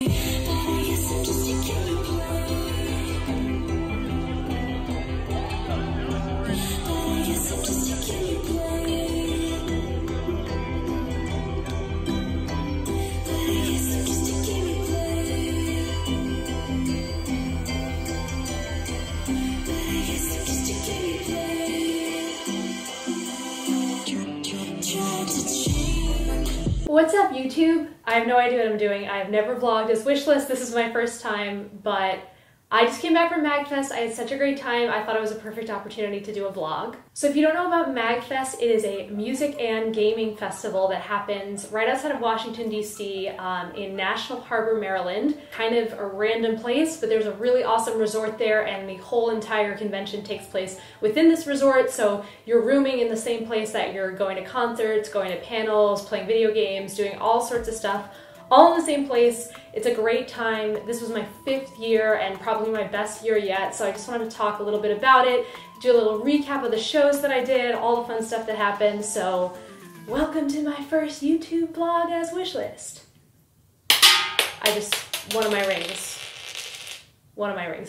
What's up, YouTube? I have no idea what I'm doing. I have never vlogged as Wishlyst. This is my first time, but I just came back from MAGFest. I had such a great time. I thought it was a perfect opportunity to do a vlog. So if you don't know about MAGFest, it is a music and gaming festival that happens right outside of Washington, D.C. In National Harbor, Maryland. Kind of a random place, but there's a really awesome resort there, and the whole entire convention takes place within this resort, so you're rooming in the same place that you're going to concerts, going to panels, playing video games, doing all sorts of stuff, all in the same place. It's a great time. This was my 5th year and probably my best year yet, so I just wanted to talk a little bit about it, do a little recap of the shows that I did, all the fun stuff that happened. So welcome to my first YouTube vlog as Wishlyst. One of my rings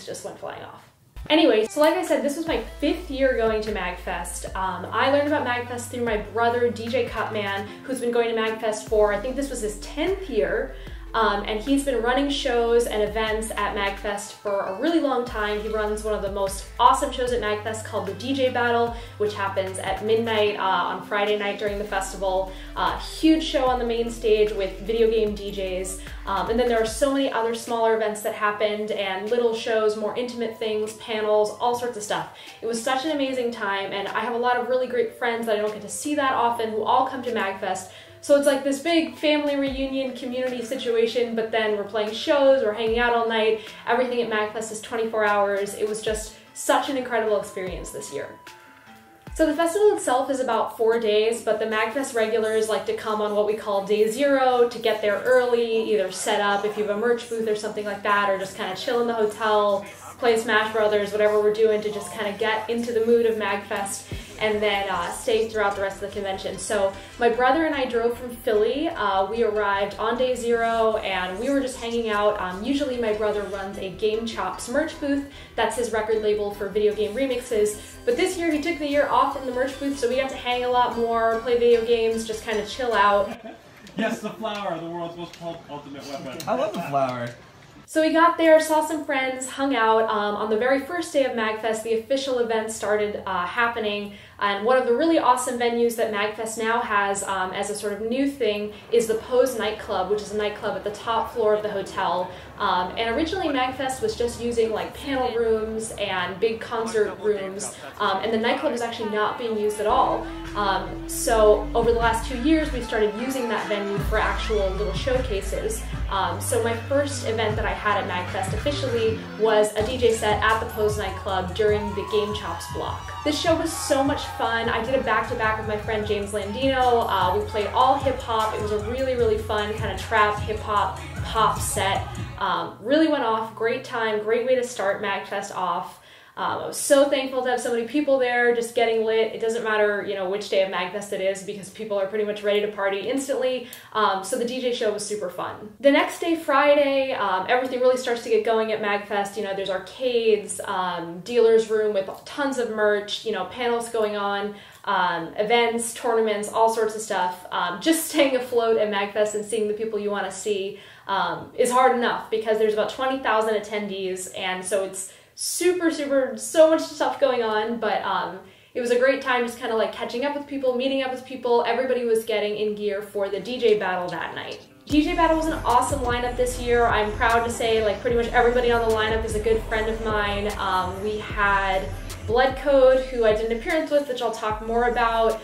just went flying off. Anyway, so like I said, this was my 5th year going to MAGFest. I learned about MAGFest through my brother, DJ Cutman, who's been going to MAGFest for, I think this was his 10th year. And he's been running shows and events at MAGFest for a really long time. He runs one of the most awesome shows at MAGFest called the DJ Battle, which happens at midnight on Friday night during the festival. Huge show on the main stage with video game DJs. And then there are so many other smaller events that happened, and little shows, more intimate things, panels, all sorts of stuff. It was such an amazing time, and I have a lot of really great friends that I don't get to see that often who all come to MAGFest. So it's like this big family reunion community situation, but then we're playing shows, we're hanging out all night. Everything at MAGFest is 24 hours. It was just such an incredible experience this year. So the festival itself is about 4 days, but the MAGFest regulars like to come on what we call day 0 to get there early, either set up if you have a merch booth or something like that, or just kind of chill in the hotel, play Smash Brothers, whatever we're doing to just kind of get into the mood of MAGFest, and then stay throughout the rest of the convention. So my brother and I drove from Philly. We arrived on day 0 and we were just hanging out. Usually my brother runs a GameChops merch booth. That's his record label for video game remixes. But this year he took the year off from the merch booth, so we got to hang a lot more, play video games, just kind of chill out. Yes, the flower, the world's most ultimate weapon. I love the flower. So we got there, saw some friends, hung out. On the very first day of MAGFest, the official event started happening, and one of the really awesome venues that MAGFest now has as a sort of new thing is the Pose Nightclub, which is a nightclub at the top floor of the hotel. And originally MAGFest was just using like panel rooms and big concert rooms, and the nightclub was actually not being used at all. So over the last 2 years, we started using that venue for actual little showcases. So my first event that I had at MAGFest officially was a DJ set at the Pose Nightclub during the GameChops block. This show was so much fun. I did a back-to-back with my friend James Landino. We played all hip-hop. It was a really, really fun kind of trap, hip-hop, pop set. Really went off, great time, great way to start MAGFest off. I was so thankful to have so many people there just getting lit. It doesn't matter, you know, which day of MAGFest it is because people are pretty much ready to party instantly. So the DJ show was super fun. The next day, Friday, everything really starts to get going at MAGFest. You know, there's arcades, dealer's room with tons of merch, you know, panels going on, events, tournaments, all sorts of stuff. Just staying afloat at MAGFest and seeing the people you want to see is hard enough because there's about 20,000 attendees, and so it's so much stuff going on, but it was a great time just kind of like catching up with people, meeting up with people. Everybody was getting in gear for the DJ battle that night. DJ battle was an awesome lineup this year. I'm proud to say like pretty much everybody on the lineup is a good friend of mine. We had Blood Code, who I did an appearance with, which I'll talk more about.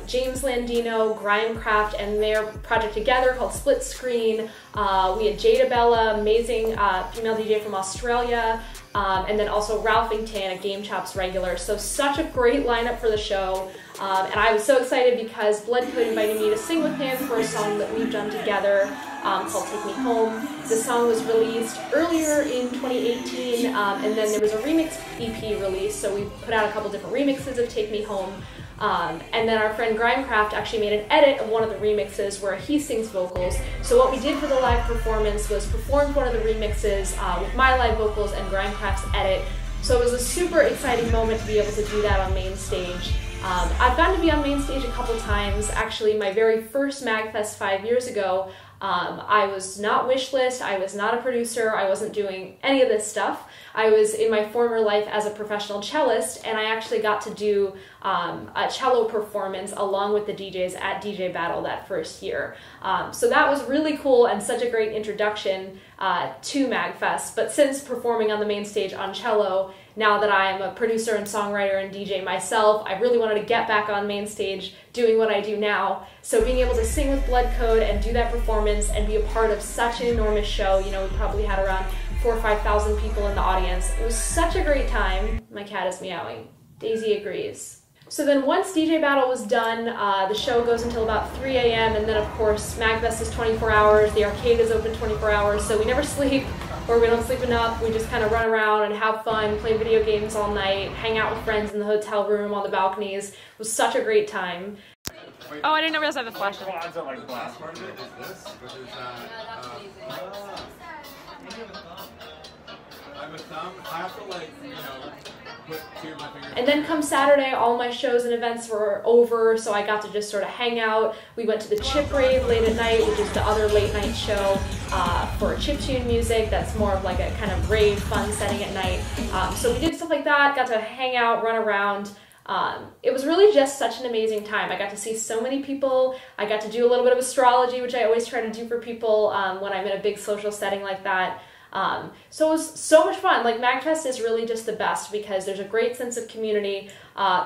James Landino, Grimecraft, and their project together called Split Screen. We had Jada Bella, amazing female DJ from Australia, and then also Ralph Ingtan, a GameChops regular. So such a great lineup for the show, and I was so excited because Blood Code invited me to sing with him for a song that we've done together called Take Me Home. The song was released earlier in 2018, and then there was a remix EP release, so we put out a couple different remixes of Take Me Home. And then our friend Grimecraft actually made an edit of one of the remixes where he sings vocals. So what we did for the live performance was performed one of the remixes with my live vocals and Grimecraft's edit. So it was a super exciting moment to be able to do that on main stage. I've gotten to be on main stage a couple times. Actually, my very first MAGFest 5 years ago, I was not Wishlyst, I was not a producer, I wasn't doing any of this stuff. I was in my former life as a professional cellist, and I actually got to do a cello performance along with the DJs at DJ Battle that first year. So that was really cool and such a great introduction to MAGFest. But since performing on the main stage on cello, now that I am a producer and songwriter and DJ myself, I really wanted to get back on main stage doing what I do now. So being able to sing with Blood Code and do that performance and be a part of such an enormous show, you know, we probably had around 4,000 or 5,000 people in the audience. It was such a great time. My cat is meowing. Daisy agrees. So then once DJ Battle was done, the show goes until about 3 a.m. and then of course MAGFest is 24 hours, the arcade is open 24 hours, so we never sleep, or we don't sleep enough. We just kind of run around and have fun, play video games all night, hang out with friends in the hotel room, on the balconies. It was such a great time. Oh, I didn't realize I have a flashlight. And then come Saturday, all my shows and events were over, so I got to just sort of hang out. We went to the Chip Rave late at night, which is the other late night show for chiptune music. That's more of like a kind of rave fun setting at night. So we did stuff like that, got to hang out, run around. It was really just such an amazing time. I got to see so many people. I got to do a little bit of astrology, which I always try to do for people when I'm in a big social setting like that. So it was so much fun. Like, MAGFest is really just the best because there's a great sense of community.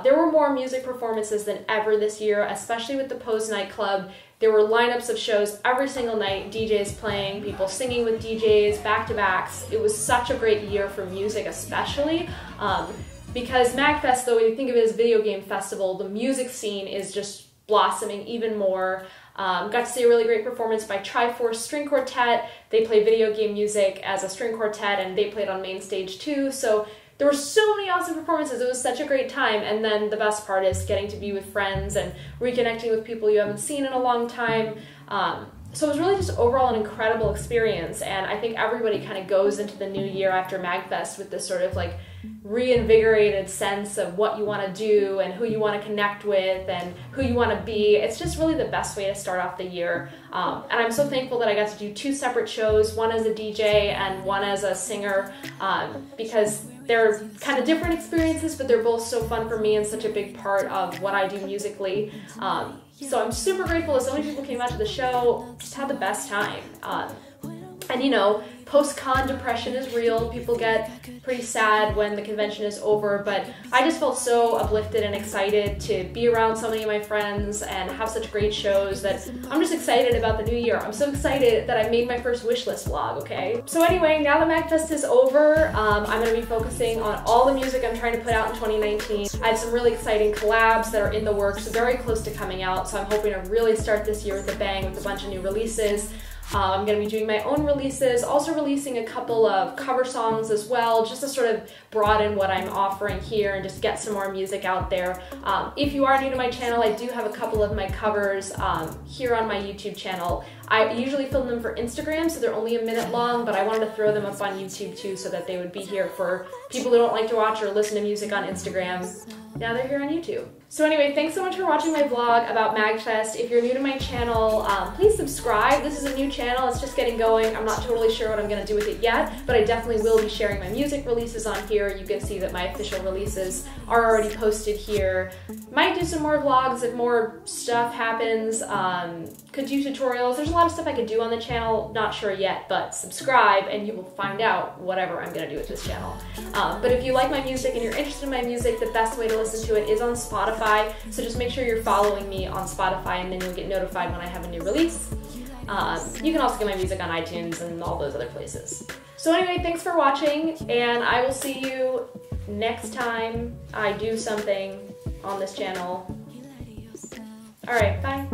There were more music performances than ever this year, especially with the Pose Nightclub. There were lineups of shows every single night, DJs playing, people singing with DJs, back-to-backs. It was such a great year for music especially. Because MAGFest, though we think of it as a video game festival, the music scene is just blossoming even more. Got to see a really great performance by Triforce String Quartet. They play video game music as a string quartet, and they played on main stage too. So there were so many awesome performances. It was such a great time. And then the best part is getting to be with friends and reconnecting with people you haven't seen in a long time. So it was really just overall an incredible experience, and I think everybody kind of goes into the new year after MAGFest with this sort of like reinvigorated sense of what you want to do and who you want to connect with and who you want to be. It's just really the best way to start off the year. And I'm so thankful that I got to do 2 separate shows, one as a DJ and one as a singer, because they're kind of different experiences, but they're both so fun for me and such a big part of what I do musically. So I'm super grateful that so many people came out to the show, just had the best time. And you know, post-con depression is real. People get pretty sad when the convention is over, but I just felt so uplifted and excited to be around so many of my friends and have such great shows that I'm just excited about the new year. I'm so excited that I made my first Wishlyst vlog, okay? So anyway, now that MAGFest is over, I'm going to be focusing on all the music I'm trying to put out in 2019. I have some really exciting collabs that are in the works, very close to coming out, so I'm hoping to really start this year with a bang with a bunch of new releases. I'm going to be doing my own releases, also releasing a couple of cover songs as well, just to sort of broaden what I'm offering here and just get some more music out there. If you are new to my channel, I do have a couple of my covers here on my YouTube channel. I usually film them for Instagram, so they're only a minute long, but I wanted to throw them up on YouTube too so that they would be here for people who don't like to watch or listen to music on Instagram. Now they're here on YouTube. So anyway, thanks so much for watching my vlog about MAGFest. If you're new to my channel, please subscribe. This is a new channel, it's just getting going. I'm not totally sure what I'm going to do with it yet, but I definitely will be sharing my music releases on here. You can see that my official releases are already posted here. Might do some more vlogs if more stuff happens. Could do tutorials. There's a lot of stuff I could do on the channel, not sure yet, but subscribe and you will find out whatever I'm going to do with this channel. But if you like my music and you're interested in my music, the best way to listen to it is on Spotify, so just make sure you're following me on Spotify and then you'll get notified when I have a new release. You can also get my music on iTunes and all those other places. So anyway, thanks for watching, and I will see you next time I do something on this channel. Alright, bye.